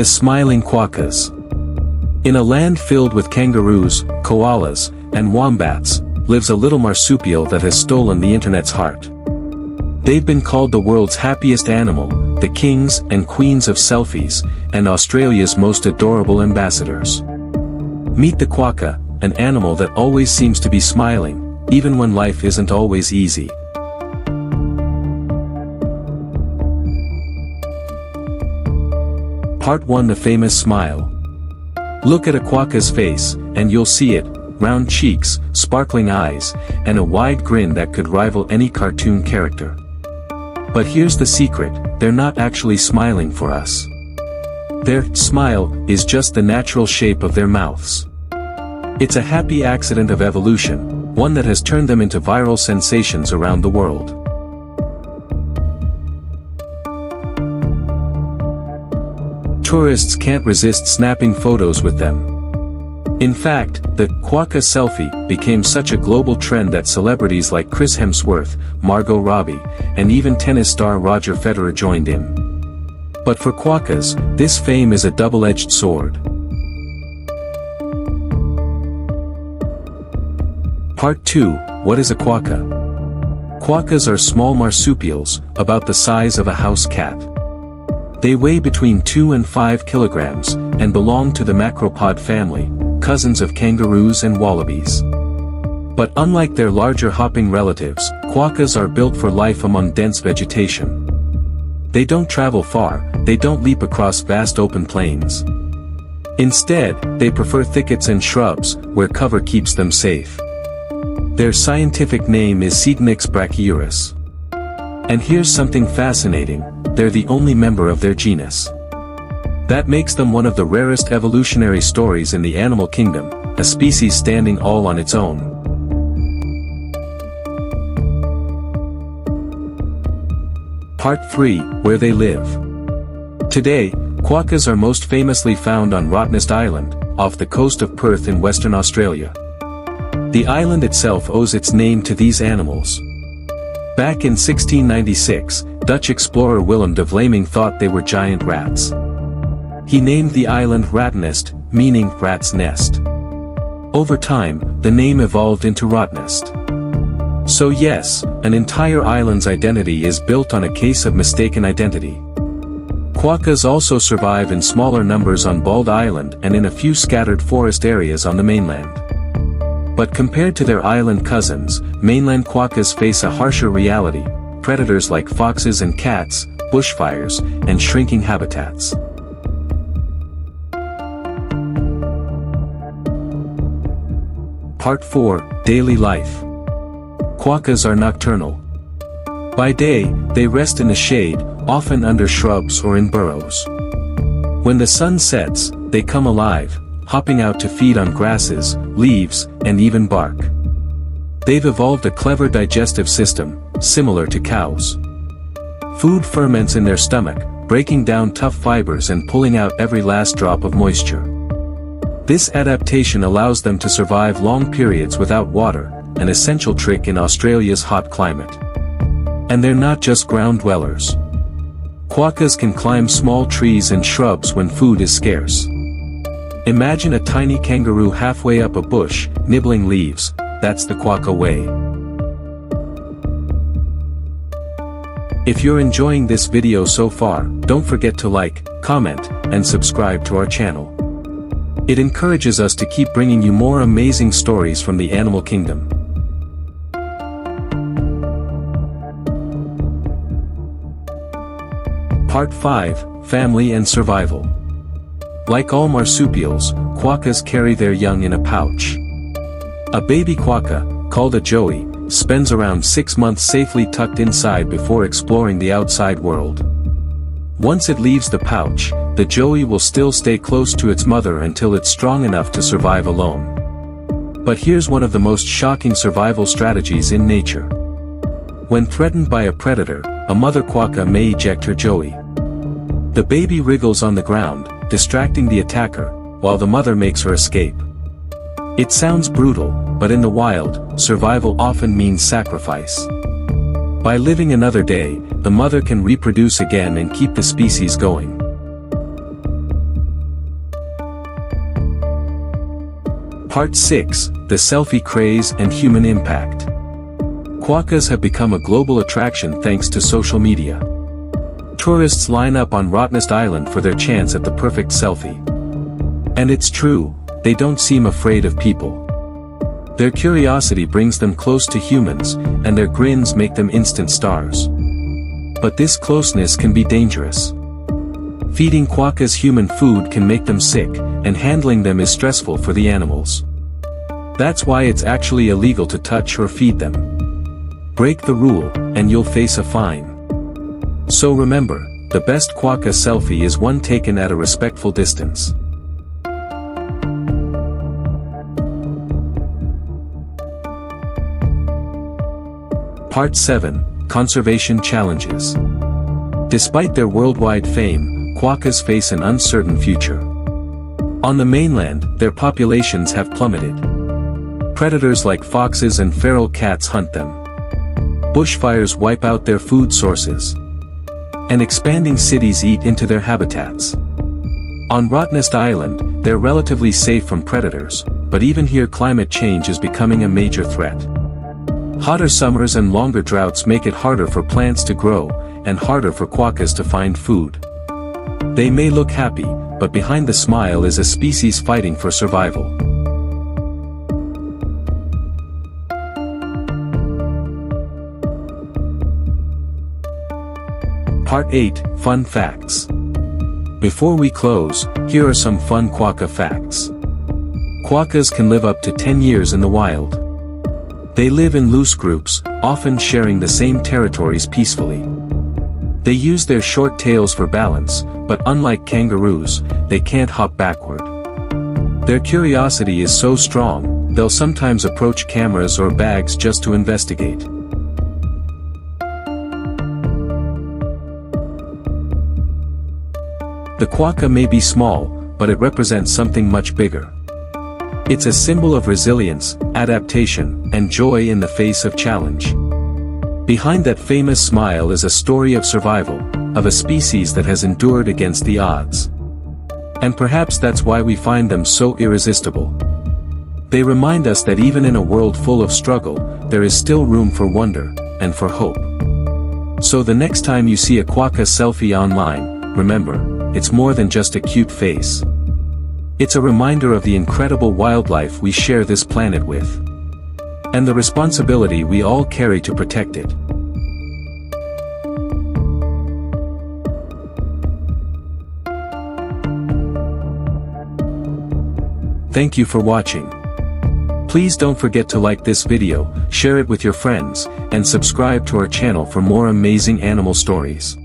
The smiling quokkas. In a land filled with kangaroos, koalas, and wombats, lives a little marsupial that has stolen the internet's heart. They've been called the world's happiest animal, the kings and queens of selfies, and Australia's most adorable ambassadors. Meet the quokka, an animal that always seems to be smiling, even when life isn't always easy. Part 1. The famous smile. Look at a quokka's face, and you'll see it: round cheeks, sparkling eyes, and a wide grin that could rival any cartoon character. But here's the secret: they're not actually smiling for us. Their smile is just the natural shape of their mouths. It's a happy accident of evolution, one that has turned them into viral sensations around the world. Tourists can't resist snapping photos with them. In fact, the Quokka selfie became such a global trend that celebrities like Chris Hemsworth, Margot Robbie, and even tennis star Roger Federer joined in. But for quokkas, this fame is a double-edged sword. Part 2. What is a quokka? Quokkas are small marsupials, about the size of a house cat. They weigh between 2 and 5 kilograms, and belong to the macropod family, cousins of kangaroos and wallabies. But unlike their larger hopping relatives, quokkas are built for life among dense vegetation. They don't travel far, they don't leap across vast open plains. Instead, they prefer thickets and shrubs, where cover keeps them safe. Their scientific name is Cetanix brachyurus. And here's something fascinating: they're the only member of their genus. That makes them one of the rarest evolutionary stories in the animal kingdom, a species standing all on its own. Part 3. Where they live. Today, quokkas are most famously found on Rottenest Island, off the coast of Perth in Western Australia. The island itself owes its name to these animals. Back in 1696, Dutch explorer Willem de Vlaming thought they were giant rats. He named the island Rottenest, meaning rat's nest. Over time, the name evolved into Rottenest. So yes, an entire island's identity is built on a case of mistaken identity. Quokkas also survive in smaller numbers on Bald Island and in a few scattered forest areas on the mainland. But compared to their island cousins, mainland quokkas face a harsher reality: predators like foxes and cats, bushfires, and shrinking habitats. Part 4. Daily life. Quokkas are nocturnal. By day, they rest in the shade, often under shrubs or in burrows. When the sun sets, they come alive, hopping out to feed on grasses, leaves, and even bark. They've evolved a clever digestive system, similar to cows. Food ferments in their stomach, breaking down tough fibers and pulling out every last drop of moisture. This adaptation allows them to survive long periods without water, an essential trick in Australia's hot climate. And they're not just ground dwellers. Quokkas can climb small trees and shrubs when food is scarce. Imagine a tiny kangaroo halfway up a bush, nibbling leaves. That's the quokka way. If you're enjoying this video so far, don't forget to like, comment, and subscribe to our channel. It encourages us to keep bringing you more amazing stories from the animal kingdom. Part 5. Family and survival. Like all marsupials, quokkas carry their young in a pouch. A baby quokka, called a joey, spends around 6 months safely tucked inside before exploring the outside world. Once it leaves the pouch, the joey will still stay close to its mother until it's strong enough to survive alone. But here's one of the most shocking survival strategies in nature. When threatened by a predator, a mother quokka may eject her joey. The baby wriggles on the ground, distracting the attacker, while the mother makes her escape. It sounds brutal, but in the wild, survival often means sacrifice. By living another day, the mother can reproduce again and keep the species going. Part 6, the selfie craze and human impact. Quokkas have become a global attraction thanks to social media. Tourists line up on Rottenest Island for their chance at the perfect selfie. And it's true, they don't seem afraid of people. Their curiosity brings them close to humans, and their grins make them instant stars. But this closeness can be dangerous. Feeding quokkas human food can make them sick, and handling them is stressful for the animals. That's why it's actually illegal to touch or feed them. Break the rule, and you'll face a fine. So remember, the best quokka selfie is one taken at a respectful distance. Part 7, Conservation Challenges. Despite their worldwide fame, quokkas face an uncertain future. On the mainland, their populations have plummeted. Predators like foxes and feral cats hunt them. Bushfires wipe out their food sources. And expanding cities eat into their habitats. On Rottenest Island, they're relatively safe from predators, but even here climate change is becoming a major threat. Hotter summers and longer droughts make it harder for plants to grow, and harder for quokkas to find food. They may look happy, but behind the smile is a species fighting for survival. Part 8, Fun Facts. Before we close, here are some fun quokka facts. Quokkas can live up to 10 years in the wild. They live in loose groups, often sharing the same territories peacefully. They use their short tails for balance, but unlike kangaroos, they can't hop backward. Their curiosity is so strong, they'll sometimes approach cameras or bags just to investigate. The quokka may be small, but it represents something much bigger. It's a symbol of resilience, adaptation, and joy in the face of challenge. Behind that famous smile is a story of survival, of a species that has endured against the odds. And perhaps that's why we find them so irresistible. They remind us that even in a world full of struggle, there is still room for wonder, and for hope. So the next time you see a quokka selfie online, remember, it's more than just a cute face. It's a reminder of the incredible wildlife we share this planet with. And the responsibility we all carry to protect it. Thank you for watching. Please don't forget to like this video, share it with your friends, and subscribe to our channel for more amazing animal stories.